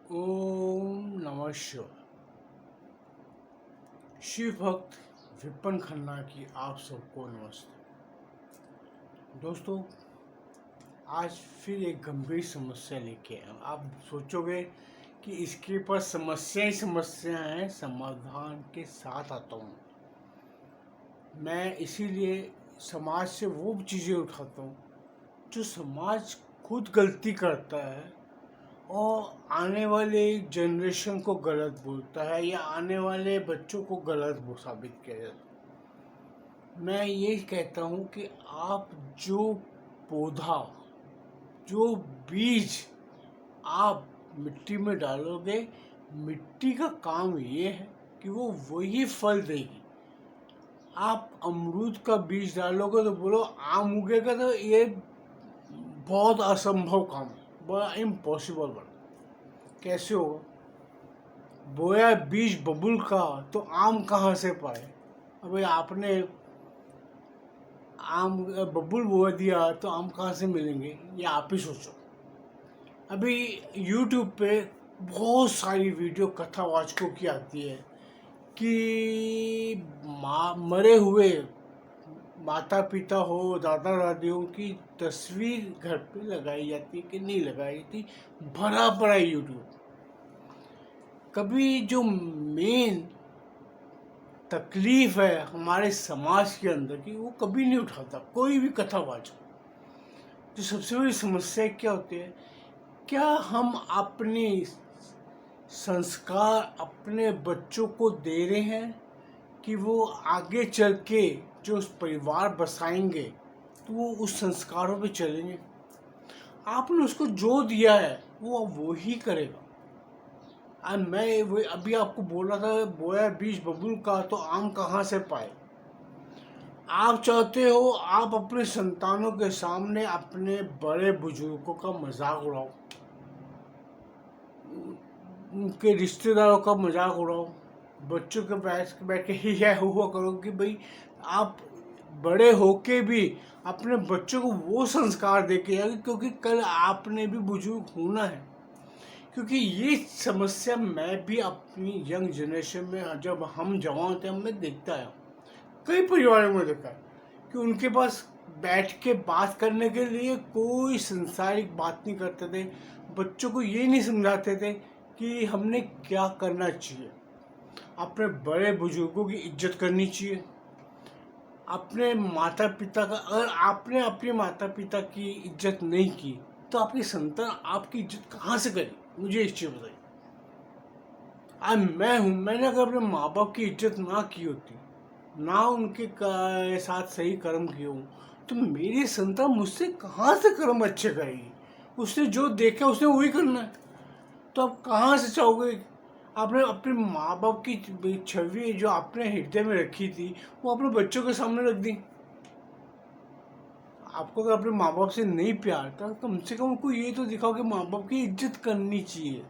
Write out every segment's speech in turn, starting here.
ओम नमः शिवाय। शिव भक्त विपन खन्ना की आप सबको नमस्ते। दोस्तों, आज फिर एक गंभीर समस्या लेके आया हूं। आप सोचोगे कि इसके पास समस्या ही समस्या है, समाधान के साथ आता हूँ। मैं इसीलिए समाज से वो चीज़ें उठाता हूँ जो समाज खुद गलती करता है और आने वाले जनरेशन को गलत बोलता है या आने वाले बच्चों को गलत साबित किया जाता है। मैं ये कहता हूँ कि आप जो पौधा, जो बीज आप मिट्टी में डालोगे, मिट्टी का काम ये है कि वो वही फल देगी। आप अमरूद का बीज डालोगे तो बोलो आम उगेगा, तो ये बहुत असंभव काम है, बड़ा इम्पॉसिबल बन। कैसे होगा? बोया बीज बबुल का तो आम कहाँ से पाए? अबे आपने आम बबुल बो दिया तो आम कहाँ से मिलेंगे? ये आप ही सोचो। अभी YouTube पे बहुत सारी वीडियो कथावाचकों की आती है कि मरे हुए माता पिता हो, दादा दादियों की तस्वीर घर पे लगाई जाती कि नहीं लगाई जाती, भरा पड़ा YouTube। कभी जो मेन तकलीफ है हमारे समाज के अंदर की, वो कभी नहीं उठाता कोई भी कथावाचक। जो सबसे बड़ी समस्या क्या होती है, क्या हम अपने संस्कार अपने बच्चों को दे रहे हैं कि वो आगे चल के जो परिवार बसाएंगे तो वो उस संस्कारों पे चलेंगे? आपने उसको जो दिया है वो ही करेगा। मैं वो अभी आपको बोल रहा था, बोया बीज बबुल का तो आम कहाँ से पाए। आप चाहते हो आप अपने संतानों के सामने अपने बड़े बुजुर्गों का मजाक उड़ाओ, उनके रिश्तेदारों का मजाक उड़ाओ, बच्चों के बैठ के ही है हुआ करो कि भाई आप बड़े होके भी अपने बच्चों को वो संस्कार दे के जाएंगे, क्योंकि कल आपने भी बुजुर्ग होना है। क्योंकि ये समस्या मैं भी अपनी यंग जनरेशन में जब हम जवान थे हमें देखता आया, कई परिवारों में देखा है कि उनके पास बैठ के बात करने के लिए कोई संसारिक बात नहीं करते थे। बच्चों को ये नहीं समझाते थे कि हमने क्या करना चाहिए। अपने बड़े बुजुर्गों की इज्जत करनी चाहिए। अपने माता पिता का, अगर आपने अपने माता पिता की इज्जत नहीं की तो आपकी संतान आपकी इज्जत कहाँ से करेगी? मुझे इस चीज़ बताइए। आज मैं हूँ, मैंने अगर अपने माँ बाप की इज्जत ना की होती, ना उनके साथ सही कर्म किए हूँ, तो मेरी संतान मुझसे कहाँ से कर्म अच्छे करेगी? उसने जो देखा उसने वही करना है। तो आप कहाँ से चाहोगे? आपने अपने माँ बाप की छवि जो आपने हृदय में रखी थी वो अपने बच्चों के सामने रख दी। आपको अगर अपने माँ बाप से नहीं प्यार था, कम से कम उनको ये तो दिखाओ कि माँ बाप की इज्जत करनी चाहिए।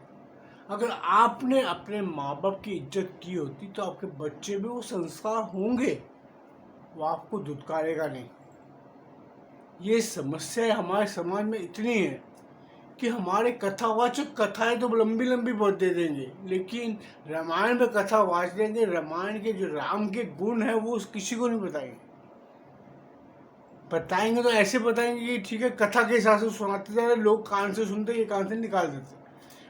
अगर आपने अपने माँ बाप की इज्जत की होती तो आपके बच्चे में वो संस्कार होंगे, वो आपको धुतकारेगा नहीं। ये समस्या हमारे समाज में इतनी है कि हमारे कथावाचक कथाएं तो लंबी लंबी बहुत दे देंगे, लेकिन रामायण में कथा वाच देंगे, रामायण के जो राम के गुण है वो किसी को नहीं बताएंगे। बताएंगे तो ऐसे बताएंगे कि ठीक है, कथा के हिसाब से सुनाते जा रहे, लोग कान से सुनते, ये कान से निकाल देते।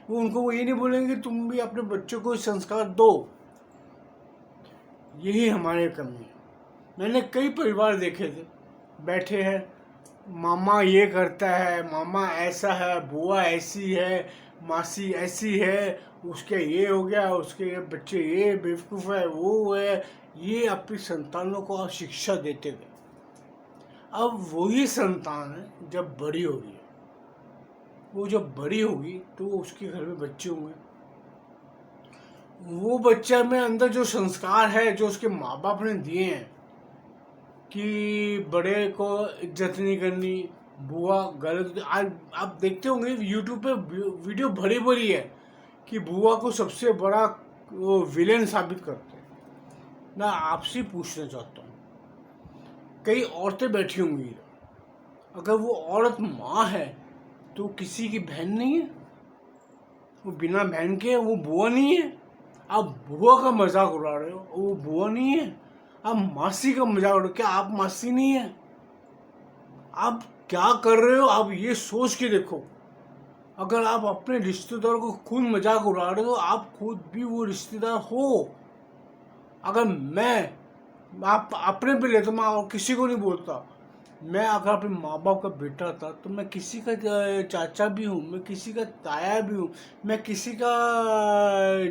वो ये नहीं बोलेंगे कि तुम भी अपने बच्चों को संस्कार दो। यही हमारे कमी है। मैंने कई परिवार देखे थे, बैठे हैं, मामा ये करता है, मामा ऐसा है, बुआ ऐसी है, मासी ऐसी है, उसके ये हो गया, उसके बच्चे ये बेवकूफ़ है, वो है। ये अपनी संतानों को आप शिक्षा देते गए। अब वही संतान है जब बड़ी हो रही है, वो जब बड़ी होगी तो उसके घर में बच्चे होंगे। वो बच्चा में अंदर जो संस्कार है जो उसके माँ बाप ने दिए हैं कि बड़े को इज्जत नहीं करनी, बुआ गलत। आज आप देखते होंगे यूट्यूब पे वीडियो भरी भरी है कि बुआ को सबसे बड़ा वो विलेन साबित करते हैं। मैं आपसे पूछना चाहता हूँ, कई औरतें बैठी होंगी, अगर वो औरत माँ है तो किसी की बहन नहीं है? वो बिना बहन के वो बुआ नहीं है। आप बुआ का मजाक उड़ा रहे हो, वो बुआ नहीं है। आप मासी का मजाक उड़ा, क्या आप मासी नहीं है? आप क्या कर रहे हो? आप ये सोच के देखो, अगर आप अपने रिश्तेदार को खुद मजाक उड़ा रहे हो, आप खुद भी वो रिश्तेदार हो। अगर मैं आप अपने पे ले तो मैं और किसी को नहीं बोलता। मैं अगर अपने माँ बाप का बेटा था तो मैं किसी का चाचा भी हूँ, मैं किसी का ताया भी हूँ, मैं किसी का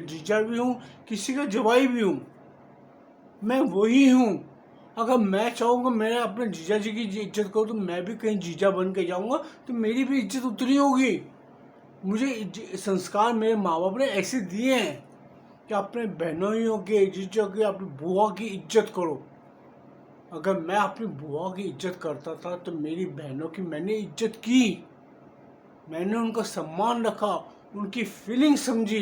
जीजा भी हूँ, किसी का जवाई भी हूँ। मैं वही हूँ। अगर मैं चाहूँगा मैं अपने जीजा जी की इज्जत करूँ तो मैं भी कहीं जीजा बन के जाऊँगा, तो मेरी भी इज्जत उतनी होगी। मुझे संस्कार मेरे माँ बाप ने ऐसे दिए हैं कि अपने बहनोइयों के, जीजों की, अपनी बुआ की इज्जत करो। अगर मैं अपनी बुआ की इज्जत करता था तो मेरी बहनों की मैंने इज्जत की, मैंने उनका सम्मान रखा, उनकी फीलिंग समझी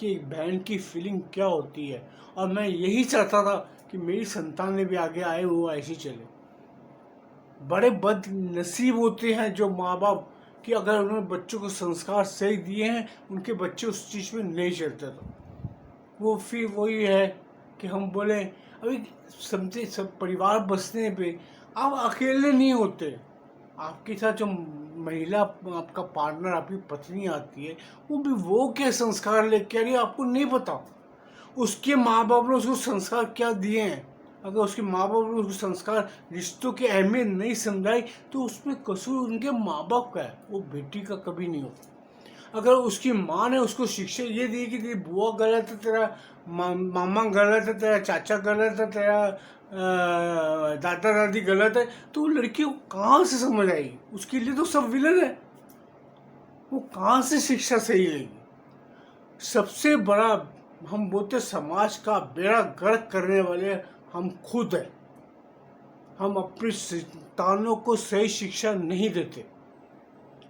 कि एक बहन की फीलिंग क्या होती है। और मैं यही चाहता था कि मेरी संतानें भी आगे आए, वो ऐसी चले। बड़े बदनसीब होते हैं जो माँ बाप कि अगर उन्होंने बच्चों को संस्कार सही दिए हैं, उनके बच्चे उस चीज़ में नहीं चलते। तो वो फिर वही है कि हम बोले अभी समझे, सब परिवार बसने पे आप अकेले नहीं होते। आपके साथ जो महिला, आपका पार्टनर, आपकी पत्नी आती है, वो भी वो क्या संस्कार लेके आ रही है आपको नहीं पता। उसके माँ बाप ने उसको संस्कार क्या दिए हैं। अगर उसके माँ बाप ने उसको संस्कार, रिश्तों की अहमियत नहीं समझाई, तो उसमें कसूर उनके माँ बाप का है, वो बेटी का कभी नहीं होता। अगर उसकी माँ ने उसको शिक्षा ये दी कि तेरी बुआ गलत है, तेरा मामा गलत है, तेरा चाचा गलत है, तेरा दादा दादी गलत है, तो वो लड़की को कहाँ से समझ आएगी? उसके लिए तो सब विलन है, वो कहाँ से शिक्षा सही लेगी? सबसे बड़ा हम बोलते समाज का बेड़ा गर्क करने वाले हम खुद हैं। हम अपनी संतानों को सही शिक्षा नहीं देते।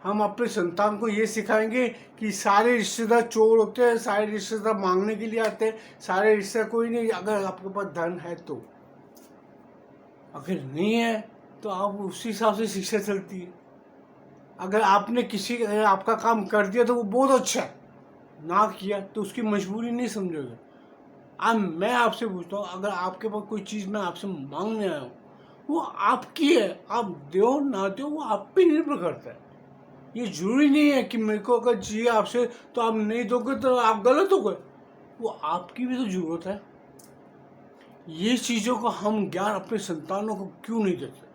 हम अपने संतान को ये सिखाएंगे कि सारे रिश्तेदार चोर होते हैं, सारे रिश्तेदार मांगने के लिए आते हैं, सारे रिश्तेदार कोई नहीं, अगर आपके पास धन है तो। अगर नहीं है तो आप उसी हिसाब से शिक्षा चलती है। अगर आपने किसी आपका काम कर दिया तो वो बहुत अच्छा है, ना किया तो उसकी मजबूरी नहीं समझोगे। अब मैं आपसे पूछता हूँ, अगर आपके पास कोई चीज़ मैं आपसे मांगने आया हूँ, वो आपकी है, आप दो ना दो वो आप पे निर्भर करता है। ये जरूरी नहीं है कि मेरे को अगर चाहिए आपसे तो आप नहीं दोगे तो आप गलत हो गए। वो आपकी भी तो जरूरत है। ये चीज़ों का हम ज्ञान अपने संतानों को क्यों नहीं देते?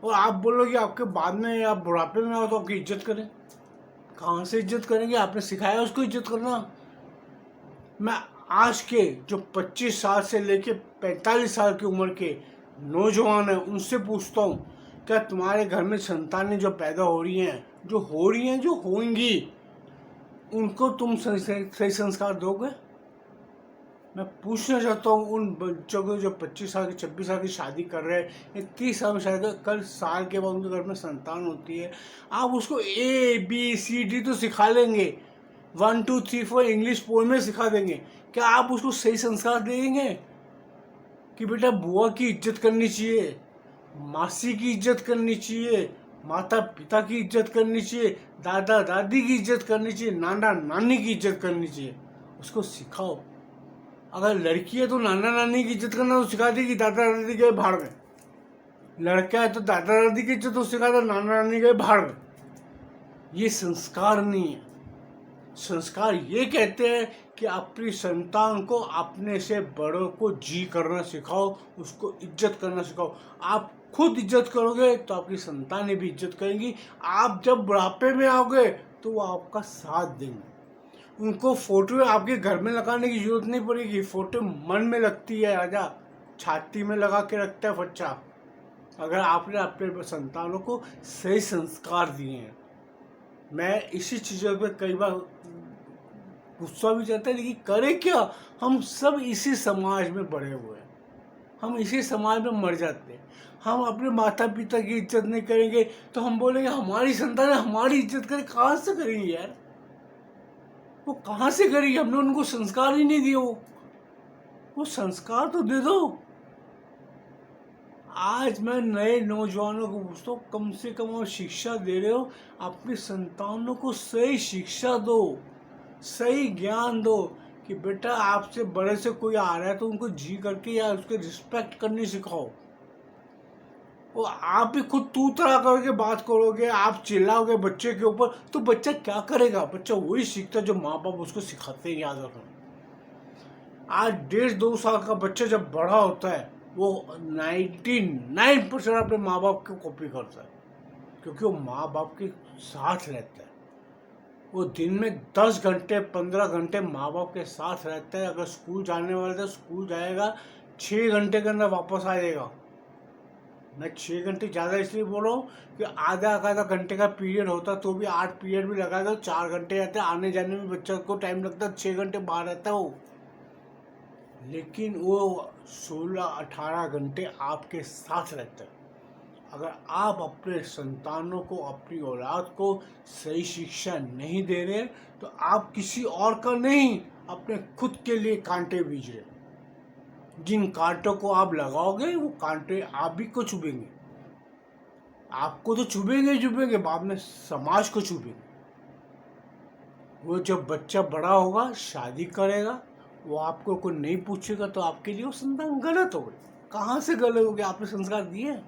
और आप बोलोगे आपके बाद में आप बुढ़ापे में आओ तो आपकी इज्जत करें। कहाँ से इज्जत करेंगे? आपने सिखाया उसको इज्जत करना। मैं आज के जो 25 साल से लेके 45 साल की उम्र के नौजवान हैं उनसे पूछता हूँ, क्या तुम्हारे घर में संतानें जो पैदा हो रही हैं, जो होंगी, उनको तुम सही संस्कार दोगे? मैं पूछना चाहता हूँ उन बच्चों को जो 25 साल की 26 साल की शादी कर रहे हैं या 30 साल में शादी कर, कल साल के बाद उनके घर में संतान होती है, आप उसको ABCD तो सिखा लेंगे, 1 2 3 4 इंग्लिश पोएम सिखा देंगे, क्या आप उसको सही संस्कार देंगे कि बेटा बुआ की इज्जत करनी चाहिए, मासी की इज्जत करनी चाहिए, माता पिता की इज्जत करनी चाहिए, दादा दादी की इज्जत करनी चाहिए, नाना नानी की इज्जत करनी चाहिए? उसको सिखाओ। अगर लड़की है तो नाना नानी की इज्जत करना तो सिखा देगी, दादा दादी के भाड़ में। लड़का है तो दादा दादी की इज्जत तो सिखा दे, नाना नानी के भाड़ में। ये संस्कार नहीं है। संस्कार ये कहते हैं कि अपनी संतान को अपने से बड़ों को जी करना सिखाओ, उसको इज्जत करना सिखाओ। आप खुद इज्जत करोगे तो आपकी संतानें भी इज्जत करेंगी। आप जब बुढ़ापे में आओगे तो वो आपका साथ देंगे। उनको फोटो आपके घर में लगाने की जरूरत नहीं पड़ेगी, फोटो मन में लगती है, राजा छाती में लगा के रखता है बच्चा। अगर आपने अपने संतानों को सही संस्कार दिए हैं। मैं इसी चीज़ों पे कई बार गुस्सा भी जाता है, लेकिन करे क्या, हम सब इसी समाज में बड़े हुए हैं, हम इसी समाज में मर जाते हैं। हम अपने माता पिता की इज्जत नहीं करेंगे तो हम बोलेंगे हमारी संतान हमारी इज्जत करे। कहाँ से करेंगे यार? वो कहाँ से करेगी? हमने उनको संस्कार ही नहीं दिए। वो संस्कार तो दे दो। आज मैं नए नौजवानों को पूछता हूँ, कम से कम आप शिक्षा दे रहे हो, अपनी संतानों को सही शिक्षा दो। सही ज्ञान दो कि बेटा आपसे बड़े से कोई आ रहा है तो उनको जी करके या उसके रिस्पेक्ट करनी सिखाओ। वो आप भी खुद तू तड़ा करके बात करोगे, आप चिल्लाओगे बच्चे के ऊपर, तो बच्चा क्या करेगा? बच्चा वही सीखता जो माँ बाप उसको सिखाते हैं। याद रखना, आज 1.5-2 साल का बच्चा जब बड़ा होता है वो 99% अपने माँ बाप को कॉपी करता है, क्योंकि वो माँ बाप के साथ रहता है। वो दिन में 10 घंटे 15 घंटे माँ बाप के साथ रहता है। अगर स्कूल जाने वाला था स्कूल जाएगा, 6 घंटे के अंदर वापस आ जाएगा। मैं 6 घंटे ज़्यादा इसलिए बोल रहा हूँ कि आधा घंटे का पीरियड होता तो भी 8 पीरियड भी लगा दो, 4 घंटे रहते, आने जाने में बच्चा को टाइम लगता, 6 घंटे बाहर रहता वो। लेकिन वो 16-18 घंटे आपके साथ रहता है। अगर आप अपने संतानों को, अपनी औलाद को सही शिक्षा नहीं दे रहे तो आप किसी और का नहीं, अपने खुद के लिए कांटे बीज रहे। जिन कांटों को आप लगाओगे वो कांटे आप भी को चुभेंगे। आपको तो चुभेंगे चुभेंगे, बाद में समाज को चुभेंगे। वो जब बच्चा बड़ा होगा, शादी करेगा, वो आपको कोई नहीं पूछेगा तो आपके लिए वो संतान गलत हो गई। कहाँ से गलत हो गया? आपने संस्कार दिए।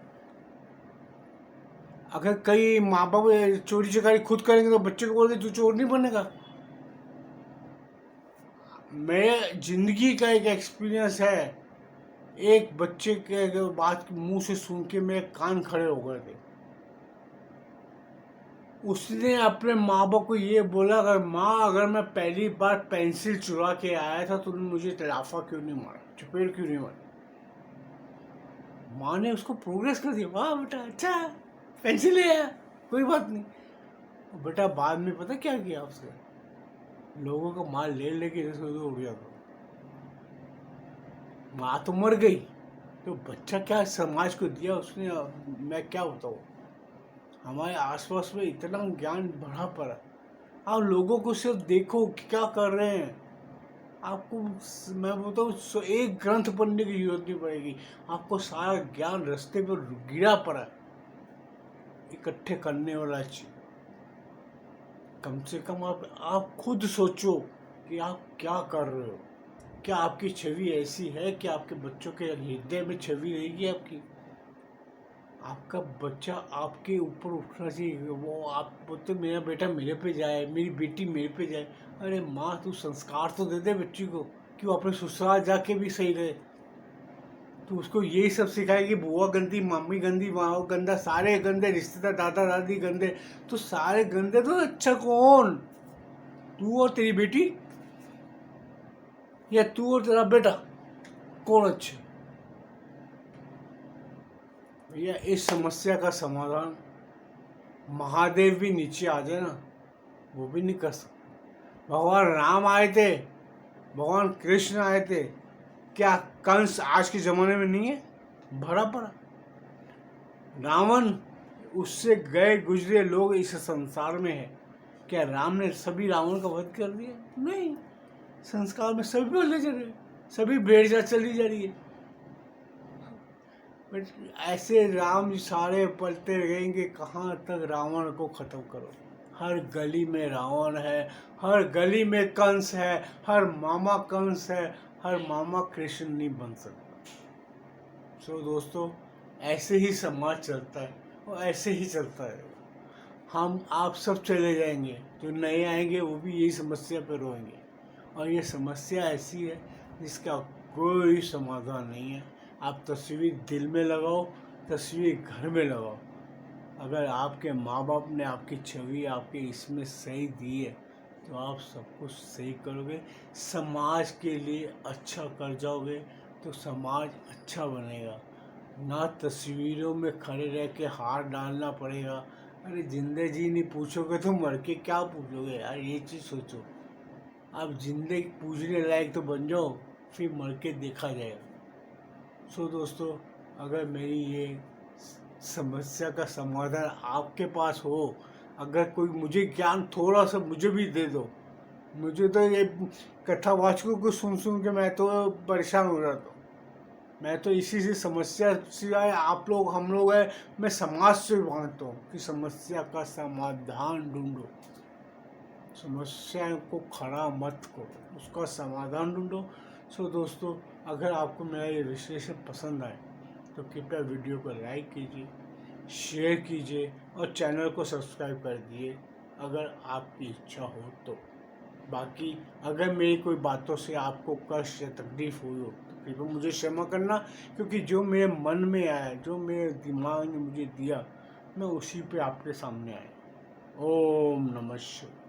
अगर कई माँ बाप चोरी चकारी खुद करेंगे तो बच्चे को बोलते तू चोर नहीं बनेगा। मेरे जिंदगी का एक एक्सपीरियंस है, एक बच्चे के बात मुंह से सुन के मेरे कान खड़े हो गए थे। उसने अपने माँ बाप को ये बोला, अगर माँ अगर मैं पहली बार पेंसिल चुरा के आया था तो मुझे तलाफा क्यों नहीं मारा, चपेट क्यों नहीं मारा? माँ ने उसको प्रोग्रेस कर दिया, वाह बेटा अच्छा पेंसिल ले आया, कोई बात नहीं। बेटा बाद में पता क्या किया उसने? लोगों का माल ले लेके उड़ गया था। माँ तो मर गई, तो बच्चा क्या समाज को दिया उसने? मैं क्या बताऊँ। हमारे आसपास में इतना ज्ञान भरा पड़ा, आप लोगों को सिर्फ देखो कि क्या कर रहे हैं। आपको मैं बताऊँ एक ग्रंथ पढ़ने की जरूरत नहीं पड़ेगी, आपको सारा ज्ञान रास्ते पर गिरा पड़ा इकट्ठे करने वाला चीज। कम से कम आप खुद सोचो कि आप क्या कर रहे हो। क्या आपकी छवि ऐसी है कि आपके बच्चों के हृदय में छवि रहेगी आपकी? आपका बच्चा आपके ऊपर उठना चाहिए। वो आप बोलते मेरा बेटा मेरे पे जाए, मेरी बेटी मेरे पे जाए। अरे माँ तू संस्कार तो दे दे बच्ची को कि वो अपने ससुराल जाके भी सही रहे। तो उसको यही सब सिखाए कि बुआ गंदी, मम्मी गंदी, माँ गंदा, सारे गंदे, रिश्तेदार दादा दादी गंदे। तो सारे गंदे तो अच्छा कौन? तू और तेरी बेटी, या तू और तेरा बेटा, कौन अच्छा? भैया इस समस्या का समाधान महादेव भी नीचे आ जाए ना, वो भी नहीं कर सकते। भगवान राम आए थे, भगवान कृष्ण आए थे, क्या कंस आज के जमाने में नहीं है? भरा पड़ा। रावण, उससे गए गुजरे लोग इस संसार में है। क्या राम ने सभी रावण का वध कर दिया? नहीं। संस्कार में सभी बोले जा रहे, सभी भेड़ जा चली जा रही है। बट ऐसे राम सारे पलते रहेंगे, कहाँ तक रावण को खत्म करो? हर गली में रावण है, हर गली में कंस है, हर मामा कंस है, हर मामा कृष्ण नहीं बन सकता। सो दोस्तों, ऐसे ही समाज चलता है और ऐसे ही चलता है। हम आप सब चले जाएंगे, जो नए आएंगे वो भी यही समस्या पर रोएंगे। और ये समस्या ऐसी है जिसका कोई समाधान नहीं है। आप तस्वीर दिल में लगाओ, तस्वीर घर में लगाओ। अगर आपके माँ बाप ने आपकी छवि आपके इसमें सही दी है तो आप सब कुछ सही करोगे, समाज के लिए अच्छा कर जाओगे तो समाज अच्छा बनेगा। ना तस्वीरों में खड़े रह के हार डालना पड़ेगा। अरे जिंदे जी नहीं पूछोगे तो मर के क्या पूछोगे यार? ये चीज़ सोचो। आप जिंदगी पूछने लायक तो बन जाओ, फिर मर के देखा जाएगा। सो दोस्तों, अगर मेरी ये समस्या का समाधान आपके पास हो, अगर कोई मुझे ज्ञान थोड़ा सा मुझे भी दे दो। मुझे तो ये कथावाचकों को सुन सुन के मैं तो परेशान हो जाता हूँ। मैं तो इसी से समस्या सिवाय आप लोग हम लोग हैं, मैं समाज से मांगता हूँ कि समस्या का समाधान ढूंढो। समस्या को खड़ा मत करो, उसका समाधान ढूंढो। सो दोस्तों, अगर आपको मेरा ये विश्लेषण पसंद आए तो कृपया वीडियो को लाइक कीजिए, शेयर कीजिए और चैनल को सब्सक्राइब कर दिए अगर आपकी इच्छा हो तो। बाकी अगर मेरी कोई बातों से आपको कष्ट या तकलीफ हुई हो तो कृपया मुझे क्षमा करना, क्योंकि जो मेरे मन में आया, जो मेरे दिमाग ने मुझे दिया, मैं उसी पे आपके सामने आया। ओम नमः शिवाय।